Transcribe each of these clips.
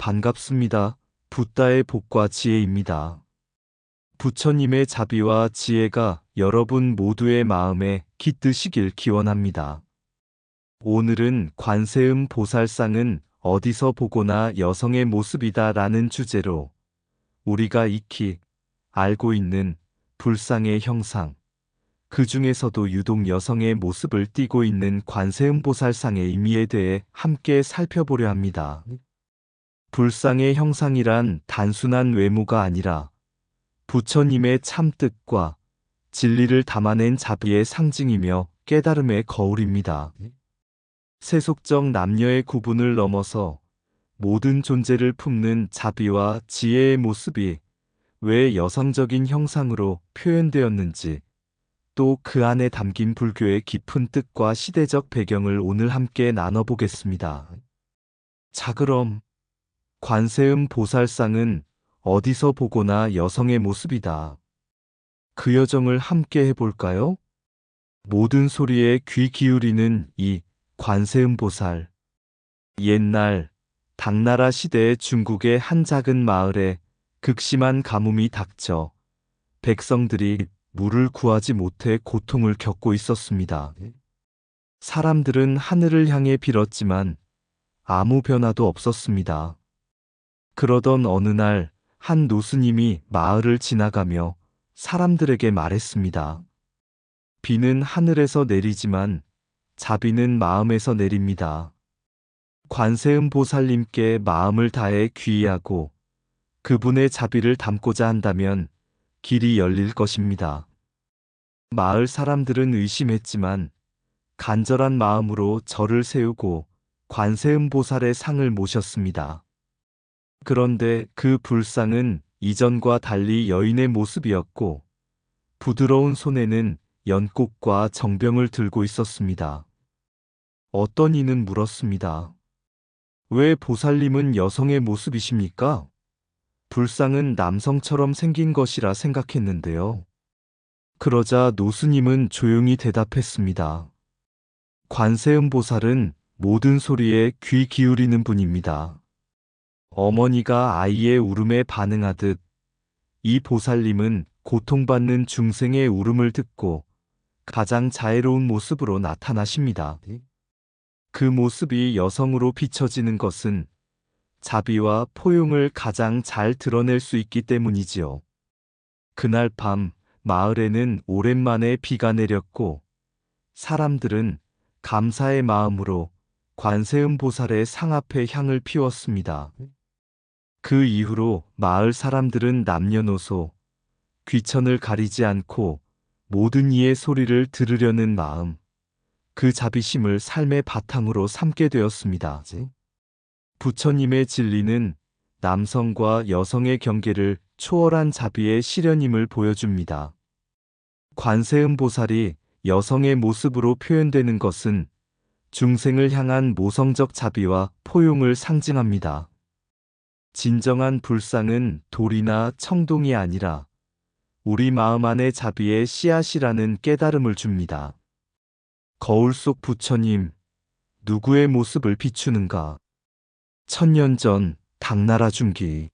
반갑습니다. 붓다의 복과 지혜입니다. 부처님의 자비와 지혜가 여러분 모두의 마음에 깃드시길 기원합니다. 오늘은 관세음 보살상은 어디서 보거나 여성의 모습이다 라는 주제로 우리가 익히 알고 있는 불상의 형상, 그 중에서도 유독 여성의 모습을 띠고 있는 관세음 보살상의 의미에 대해 함께 살펴보려 합니다. 불상의 형상이란 단순한 외모가 아니라 부처님의 참뜻과 진리를 담아낸 자비의 상징이며 깨달음의 거울입니다. 세속적 남녀의 구분을 넘어서 모든 존재를 품는 자비와 지혜의 모습이 왜 여성적인 형상으로 표현되었는지, 또 그 안에 담긴 불교의 깊은 뜻과 시대적 배경을 오늘 함께 나눠보겠습니다. 자, 그럼 관세음 보살상은 어디서 보거나 여성의 모습이다. 그 여정을 함께 해볼까요? 모든 소리에 귀 기울이는 이 관세음 보살. 옛날 당나라 시대의 중국의 한 작은 마을에 극심한 가뭄이 닥쳐 백성들이 물을 구하지 못해 고통을 겪고 있었습니다. 사람들은 하늘을 향해 빌었지만 아무 변화도 없었습니다. 그러던 어느 날 한 노스님이 마을을 지나가며 사람들에게 말했습니다. 비는 하늘에서 내리지만 자비는 마음에서 내립니다. 관세음 보살님께 마음을 다해 귀의하고 그분의 자비를 담고자 한다면 길이 열릴 것입니다. 마을 사람들은 의심했지만 간절한 마음으로 절을 세우고 관세음 보살의 상을 모셨습니다. 그런데 그 불상은 이전과 달리 여인의 모습이었고 부드러운 손에는 연꽃과 정병을 들고 있었습니다. 어떤 이는 물었습니다. 왜 보살님은 여성의 모습이십니까? 불상은 남성처럼 생긴 것이라 생각했는데요. 그러자 노스님은 조용히 대답했습니다. 관세음 보살은 모든 소리에 귀 기울이는 분입니다. 어머니가 아이의 울음에 반응하듯 이 보살님은 고통받는 중생의 울음을 듣고 가장 자애로운 모습으로 나타나십니다. 그 모습이 여성으로 비춰지는 것은 자비와 포용을 가장 잘 드러낼 수 있기 때문이지요. 그날 밤 마을에는 오랜만에 비가 내렸고 사람들은 감사의 마음으로 관세음 보살의 상 앞에 향을 피웠습니다. 그 이후로 마을 사람들은 남녀노소, 귀천을 가리지 않고 모든 이의 소리를 들으려는 마음, 그 자비심을 삶의 바탕으로 삼게 되었습니다. 부처님의 진리는 남성과 여성의 경계를 초월한 자비의 실현임을 보여줍니다. 관세음 보살이 여성의 모습으로 표현되는 것은 중생을 향한 모성적 자비와 포용을 상징합니다. 진정한 불상은 돌이나 청동이 아니라 우리 마음 안의 자비의 씨앗이라는 깨달음을 줍니다. 거울 속 부처님, 누구의 모습을 비추는가? 천년 전 당나라 중기,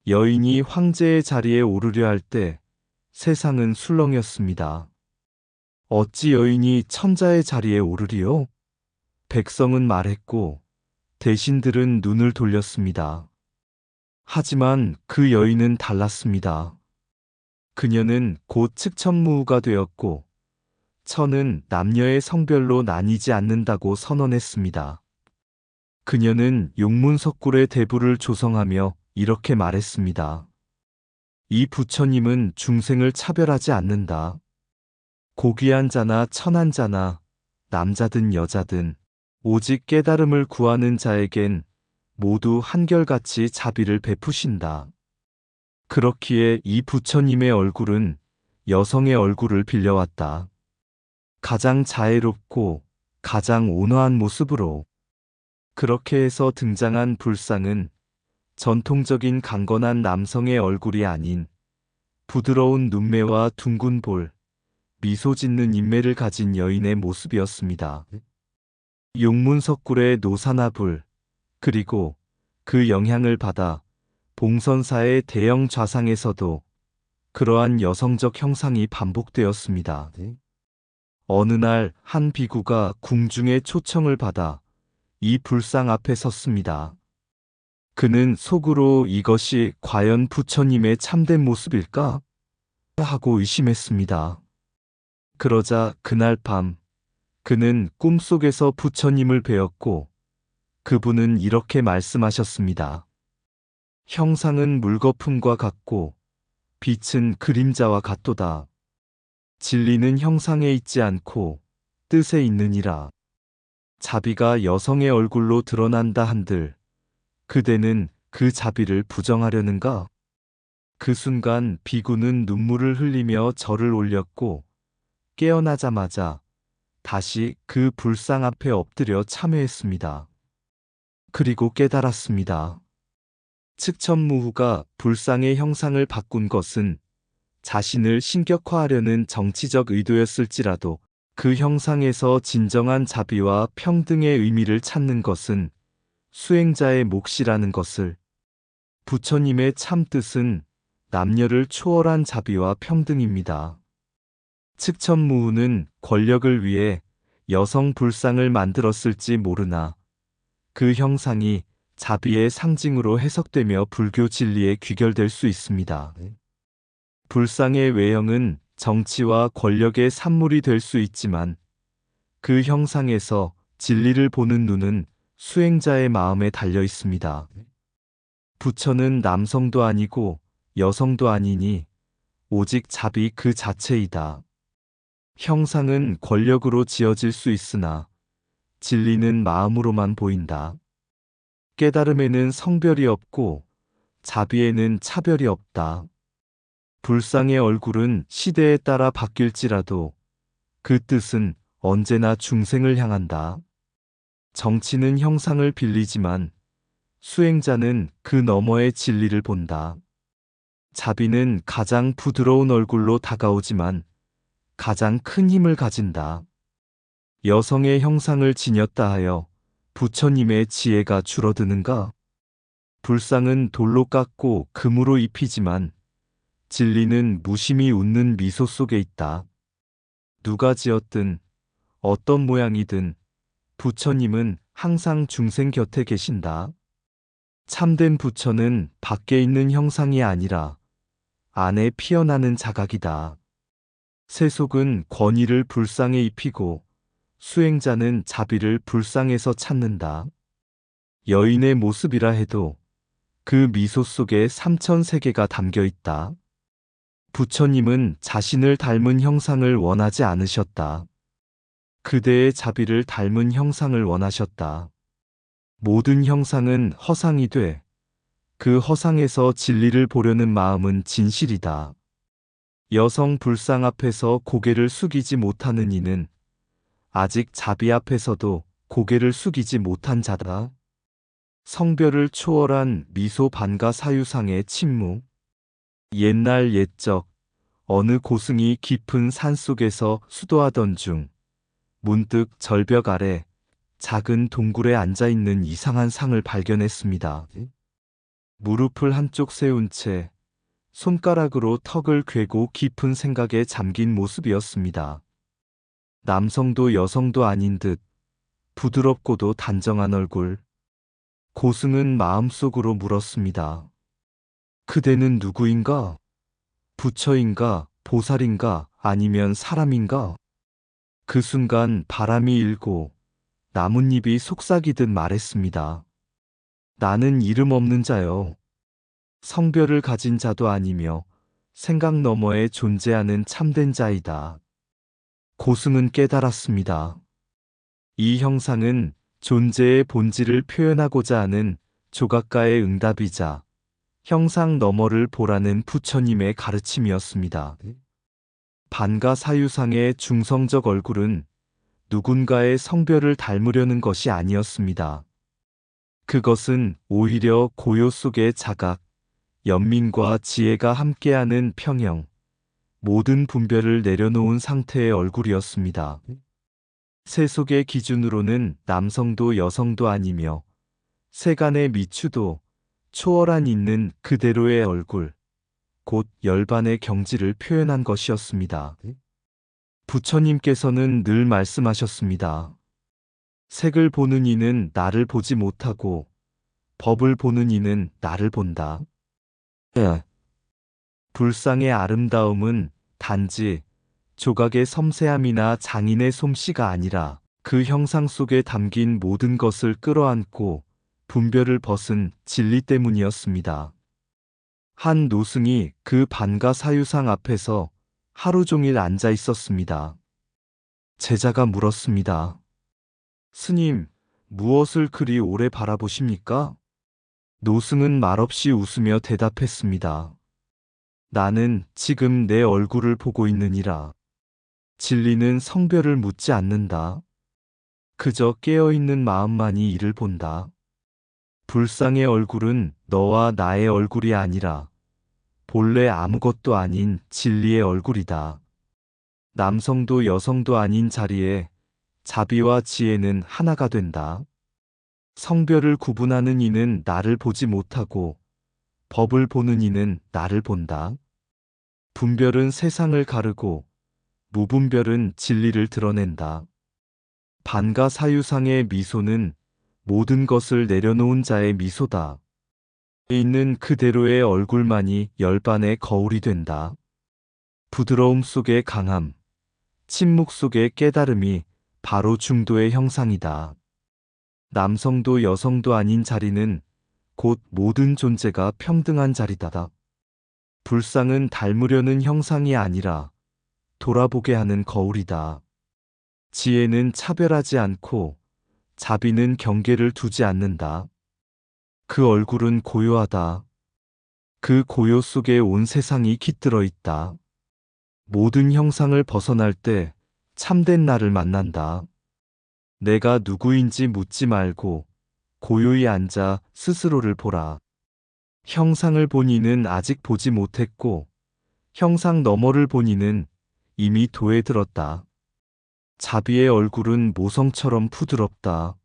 여인이 황제의 자리에 오르려 할 때 세상은 술렁였습니다. 어찌 여인이 천자의 자리에 오르리요? 백성은 말했고 대신들은 눈을 돌렸습니다. 하지만 그 여인은 달랐습니다. 그녀는 곧 측천무후가 되었고 천은 남녀의 성별로 나뉘지 않는다고 선언했습니다. 그녀는 용문석굴의 대부를 조성하며 이렇게 말했습니다. 이 부처님은 중생을 차별하지 않는다. 고귀한 자나 천한 자나 남자든 여자든 오직 깨달음을 구하는 자에겐 모두 한결같이 자비를 베푸신다. 그렇기에 이 부처님의 얼굴은 여성의 얼굴을 빌려왔다. 가장 자애롭고 가장 온화한 모습으로. 그렇게 해서 등장한 불상은 전통적인 강건한 남성의 얼굴이 아닌 부드러운 눈매와 둥근 볼, 미소 짓는 인매를 가진 여인의 모습이었습니다. 용문석굴의 노사나불, 그리고 그 영향을 받아 봉선사의 대형 좌상에서도 그러한 여성적 형상이 반복되었습니다. 어느 날 한 비구가 궁중의 초청을 받아 이 불상 앞에 섰습니다. 그는 속으로 이것이 과연 부처님의 참된 모습일까? 하고 의심했습니다. 그러자 그날 밤 그는 꿈속에서 부처님을 뵈었고 그분은 이렇게 말씀하셨습니다. 형상은 물거품과 같고 빛은 그림자와 같도다. 진리는 형상에 있지 않고 뜻에 있느니라. 자비가 여성의 얼굴로 드러난다 한들 그대는 그 자비를 부정하려는가? 그 순간 비구는 눈물을 흘리며 절을 올렸고 깨어나자마자 다시 그 불상 앞에 엎드려 참회했습니다. 그리고 깨달았습니다. 측천무후가 불상의 형상을 바꾼 것은 자신을 신격화하려는 정치적 의도였을지라도 그 형상에서 진정한 자비와 평등의 의미를 찾는 것은 수행자의 몫이라는 것을, 부처님의 참 뜻은 남녀를 초월한 자비와 평등입니다. 측천무후는 권력을 위해 여성 불상을 만들었을지 모르나 그 형상이 자비의 상징으로 해석되며 불교 진리에 귀결될 수 있습니다. 불상의 외형은 정치와 권력의 산물이 될 수 있지만 그 형상에서 진리를 보는 눈은 수행자의 마음에 달려 있습니다. 부처는 남성도 아니고 여성도 아니니 오직 자비 그 자체이다. 형상은 권력으로 지어질 수 있으나 진리는 마음으로만 보인다. 깨달음에는 성별이 없고 자비에는 차별이 없다. 불상의 얼굴은 시대에 따라 바뀔지라도 그 뜻은 언제나 중생을 향한다. 정치는 형상을 빌리지만 수행자는 그 너머의 진리를 본다. 자비는 가장 부드러운 얼굴로 다가오지만 가장 큰 힘을 가진다. 여성의 형상을 지녔다 하여 부처님의 지혜가 줄어드는가? 불상은 돌로 깎고 금으로 입히지만 진리는 무심히 웃는 미소 속에 있다. 누가 지었든 어떤 모양이든 부처님은 항상 중생 곁에 계신다. 참된 부처는 밖에 있는 형상이 아니라 안에 피어나는 자각이다. 세속은 권위를 불상에 입히고 수행자는 자비를 불상에서 찾는다. 여인의 모습이라 해도 그 미소 속에 삼천세계가 담겨 있다. 부처님은 자신을 닮은 형상을 원하지 않으셨다. 그대의 자비를 닮은 형상을 원하셨다. 모든 형상은 허상이 돼 그 허상에서 진리를 보려는 마음은 진실이다. 여성 불상 앞에서 고개를 숙이지 못하는 이는 아직 자비 앞에서도 고개를 숙이지 못한 자다. 성별을 초월한 미소 반가 사유상의 침묵. 옛날 옛적 어느 고승이 깊은 산속에서 수도하던 중 문득 절벽 아래 작은 동굴에 앉아있는 이상한 상을 발견했습니다. 무릎을 한쪽 세운 채 손가락으로 턱을 괴고 깊은 생각에 잠긴 모습이었습니다. 남성도 여성도 아닌 듯 부드럽고도 단정한 얼굴. 고승은 마음속으로 물었습니다. 그대는 누구인가? 부처인가? 보살인가? 아니면 사람인가? 그 순간 바람이 일고 나뭇잎이 속삭이듯 말했습니다. 나는 이름 없는 자요. 성별을 가진 자도 아니며 생각 너머에 존재하는 참된 자이다. 고승은 깨달았습니다. 이 형상은 존재의 본질을 표현하고자 하는 조각가의 응답이자 형상 너머를 보라는 부처님의 가르침이었습니다. 반가 사유상의 중성적 얼굴은 누군가의 성별을 닮으려는 것이 아니었습니다. 그것은 오히려 고요 속의 자각, 연민과 지혜가 함께하는 평형, 모든 분별을 내려놓은 상태의 얼굴이었습니다. 세속의 기준으로는 남성도 여성도 아니며 세간의 미추도 초월한 있는 그대로의 얼굴, 곧 열반의 경지를 표현한 것이었습니다. 부처님께서는 늘 말씀하셨습니다. 색을 보는 이는 나를 보지 못하고 법을 보는 이는 나를 본다. 불상의 아름다움은 단지 조각의 섬세함이나 장인의 솜씨가 아니라 그 형상 속에 담긴 모든 것을 끌어안고 분별을 벗은 진리 때문이었습니다. 한 노승이 그 반가 사유상 앞에서 하루 종일 앉아 있었습니다. 제자가 물었습니다. 스님, 무엇을 그리 오래 바라보십니까? 노승은 말없이 웃으며 대답했습니다. 나는 지금 내 얼굴을 보고 있느니라. 진리는 성별을 묻지 않는다. 그저 깨어있는 마음만이 이를 본다. 불상의 얼굴은 너와 나의 얼굴이 아니라 본래 아무것도 아닌 진리의 얼굴이다. 남성도 여성도 아닌 자리에 자비와 지혜는 하나가 된다. 성별을 구분하는 이는 나를 보지 못하고 법을 보는 이는 나를 본다. 분별은 세상을 가르고 무분별은 진리를 드러낸다. 반가 사유상의 미소는 모든 것을 내려놓은 자의 미소다. 있는 그대로의 얼굴만이 열반의 거울이 된다. 부드러움 속의 강함, 침묵 속의 깨달음이 바로 중도의 형상이다. 남성도 여성도 아닌 자리는 곧 모든 존재가 평등한 자리다. 불상은 닮으려는 형상이 아니라 돌아보게 하는 거울이다. 지혜는 차별하지 않고 자비는 경계를 두지 않는다. 그 얼굴은 고요하다. 그 고요 속에 온 세상이 깃들어 있다. 모든 형상을 벗어날 때 참된 나를 만난다. 내가 누구인지 묻지 말고 고요히 앉아 스스로를 보라. 형상을 본 이는 아직 보지 못했고 형상 너머를 본 이는 이미 도에 들었다. 자비의 얼굴은 모성처럼 부드럽다.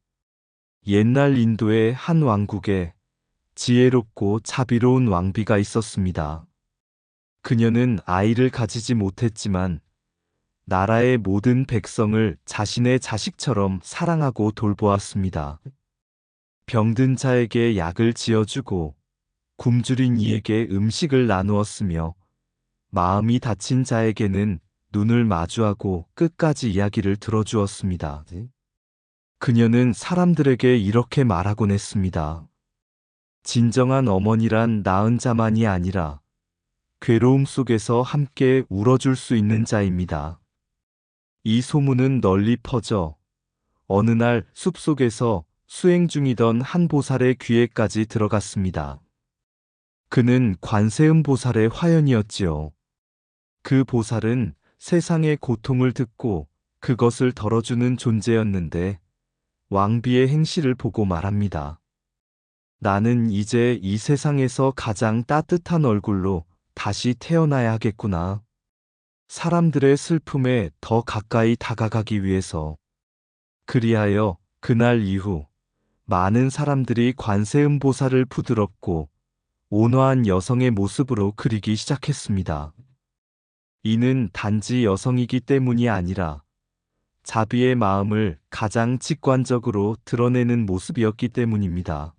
옛날 인도의 한 왕국에 지혜롭고 자비로운 왕비가 있었습니다. 그녀는 아이를 가지지 못했지만 나라의 모든 백성을 자신의 자식처럼 사랑하고 돌보았습니다. 병든 자에게 약을 지어주고 굶주린 이에게 음식을 나누었으며 마음이 다친 자에게는 눈을 마주하고 끝까지 이야기를 들어주었습니다. 그녀는 사람들에게 이렇게 말하곤 했습니다. 진정한 어머니란 낳은 자만이 아니라 괴로움 속에서 함께 울어줄 수 있는 자입니다. 이 소문은 널리 퍼져 어느 날 숲속에서 수행 중이던 한 보살의 귀에까지 들어갔습니다. 그는 관세음 보살의 화연이었지요. 그 보살은 세상의 고통을 듣고 그것을 덜어주는 존재였는데 왕비의 행실을 보고 말합니다. 나는 이제 이 세상에서 가장 따뜻한 얼굴로 다시 태어나야 하겠구나. 사람들의 슬픔에 더 가까이 다가가기 위해서. 그리하여 그날 이후 많은 사람들이 관세음 보살을 부드럽고 온화한 여성의 모습으로 그리기 시작했습니다. 이는 단지 여성이기 때문이 아니라 자비의 마음을 가장 직관적으로 드러내는 모습이었기 때문입니다.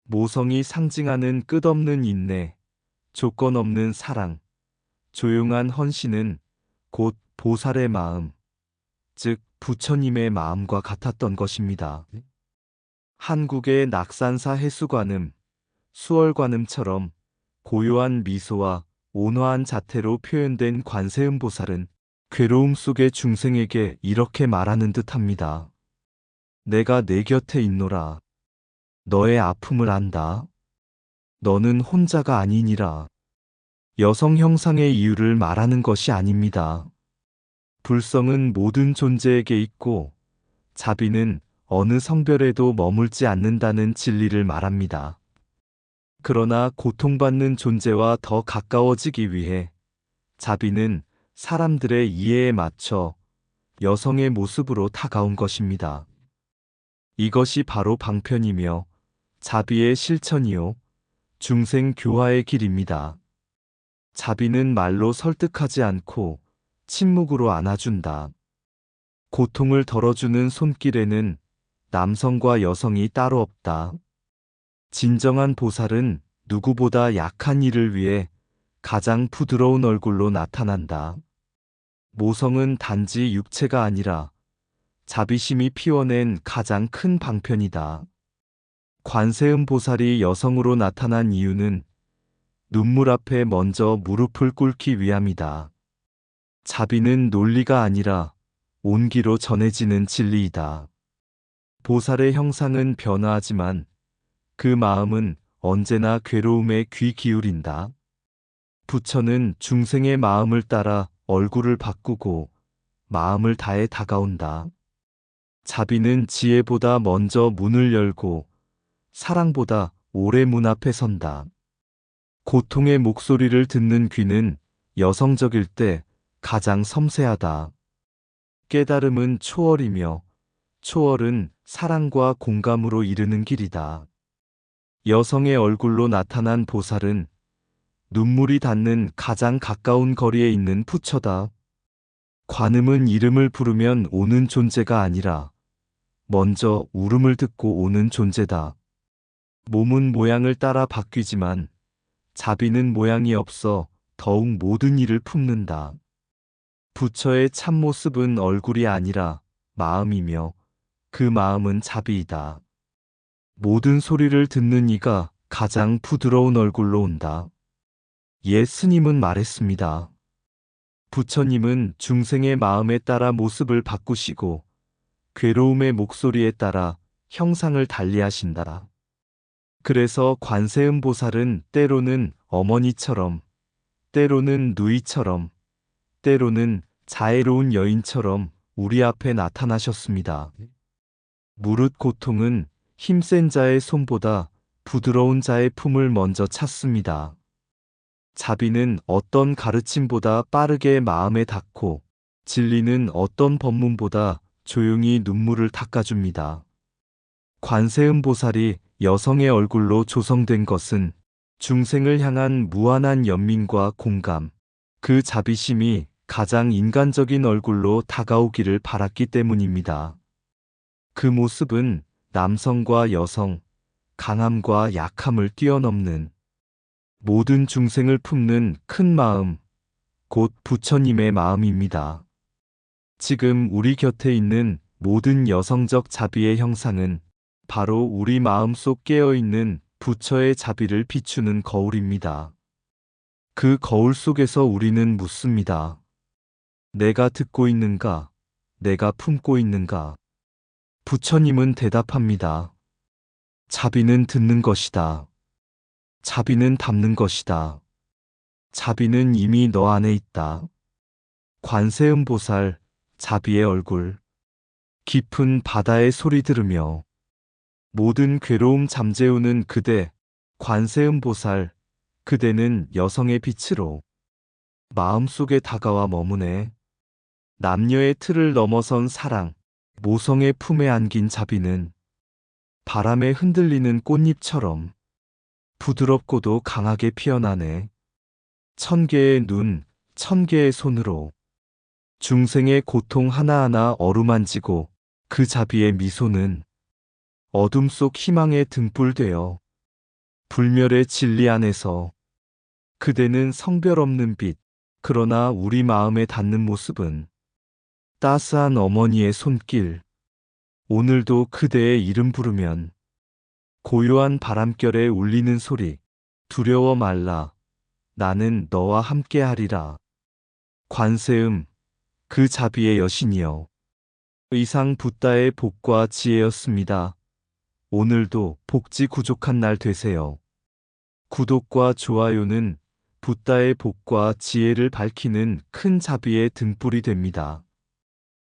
모성이 상징하는 끝없는 인내, 조건 없는 사랑, 조용한 헌신은 곧 보살의 마음, 즉 부처님의 마음과 같았던 것입니다. 한국의 낙산사 해수관음, 수월관음처럼 고요한 미소와 온화한 자태로 표현된 관세음 보살은 괴로움 속의 중생에게 이렇게 말하는 듯합니다. 내가 내 곁에 있노라. 너의 아픔을 안다. 너는 혼자가 아니니라. 여성 형상의 이유를 말하는 것이 아닙니다. 불성은 모든 존재에게 있고 자비는 어느 성별에도 머물지 않는다는 진리를 말합니다. 그러나 고통받는 존재와 더 가까워지기 위해 자비는 사람들의 이해에 맞춰 여성의 모습으로 다가온 것입니다. 이것이 바로 방편이며 자비의 실천이요. 중생 교화의 길입니다. 자비는 말로 설득하지 않고 침묵으로 안아준다. 고통을 덜어주는 손길에는 남성과 여성이 따로 없다. 진정한 보살은 누구보다 약한 이를 위해 가장 부드러운 얼굴로 나타난다. 모성은 단지 육체가 아니라 자비심이 피워낸 가장 큰 방편이다. 관세음 보살이 여성으로 나타난 이유는 눈물 앞에 먼저 무릎을 꿇기 위함이다. 자비는 논리가 아니라 온기로 전해지는 진리이다. 보살의 형상은 변화하지만 그 마음은 언제나 괴로움에 귀 기울인다. 부처는 중생의 마음을 따라 얼굴을 바꾸고 마음을 다해 다가온다. 자비는 지혜보다 먼저 문을 열고 사랑보다 오래 문 앞에 선다. 고통의 목소리를 듣는 귀는 여성적일 때 가장 섬세하다. 깨달음은 초월이며 초월은 사랑과 공감으로 이르는 길이다. 여성의 얼굴로 나타난 보살은 눈물이 닿는 가장 가까운 거리에 있는 부처다. 관음은 이름을 부르면 오는 존재가 아니라 먼저 울음을 듣고 오는 존재다. 몸은 모양을 따라 바뀌지만 자비는 모양이 없어 더욱 모든 일을 품는다. 부처의 참모습은 얼굴이 아니라 마음이며 그 마음은 자비이다. 모든 소리를 듣는 이가 가장 부드러운 얼굴로 온다. 옛 스님은 말했습니다. 부처님은 중생의 마음에 따라 모습을 바꾸시고 괴로움의 목소리에 따라 형상을 달리하신다. 그래서 관세음 보살은 때로는 어머니처럼, 때로는 누이처럼, 때로는 자애로운 여인처럼 우리 앞에 나타나셨습니다. 무릇 고통은 힘센 자의 손보다 부드러운 자의 품을 먼저 찾습니다. 자비는 어떤 가르침보다 빠르게 마음에 닿고 진리는 어떤 법문보다 조용히 눈물을 닦아줍니다. 관세음 보살이 여성의 얼굴로 조성된 것은 중생을 향한 무한한 연민과 공감, 그 자비심이 가장 인간적인 얼굴로 다가오기를 바랐기 때문입니다. 그 모습은 남성과 여성, 강함과 약함을 뛰어넘는 모든 중생을 품는 큰 마음, 곧 부처님의 마음입니다. 지금 우리 곁에 있는 모든 여성적 자비의 형상은 바로 우리 마음속 깨어있는 부처의 자비를 비추는 거울입니다. 그 거울 속에서 우리는 묻습니다. 내가 듣고 있는가? 내가 품고 있는가? 부처님은 대답합니다. 자비는 듣는 것이다. 자비는 담는 것이다. 자비는 이미 너 안에 있다. 관세음 보살, 자비의 얼굴. 깊은 바다의 소리 들으며 모든 괴로움 잠재우는 그대, 관세음 보살, 그대는 여성의 빛으로 마음속에 다가와 머무네. 남녀의 틀을 넘어선 사랑, 모성의 품에 안긴 자비는 바람에 흔들리는 꽃잎처럼 부드럽고도 강하게 피어나네. 1000개의 눈, 1000개의 손으로 중생의 고통 하나하나 어루만지고 그 자비의 미소는 어둠 속 희망의 등불 되어 불멸의 진리 안에서 그대는 성별 없는 빛, 그러나 우리 마음에 닿는 모습은 따스한 어머니의 손길. 오늘도 그대의 이름 부르면 고요한 바람결에 울리는 소리, 두려워 말라. 나는 너와 함께하리라. 관세음, 그 자비의 여신이여. 이상 붓다의 복과 지혜였습니다. 오늘도 복지 구족한 날 되세요. 구독과 좋아요는 붓다의 복과 지혜를 밝히는 큰 자비의 등불이 됩니다.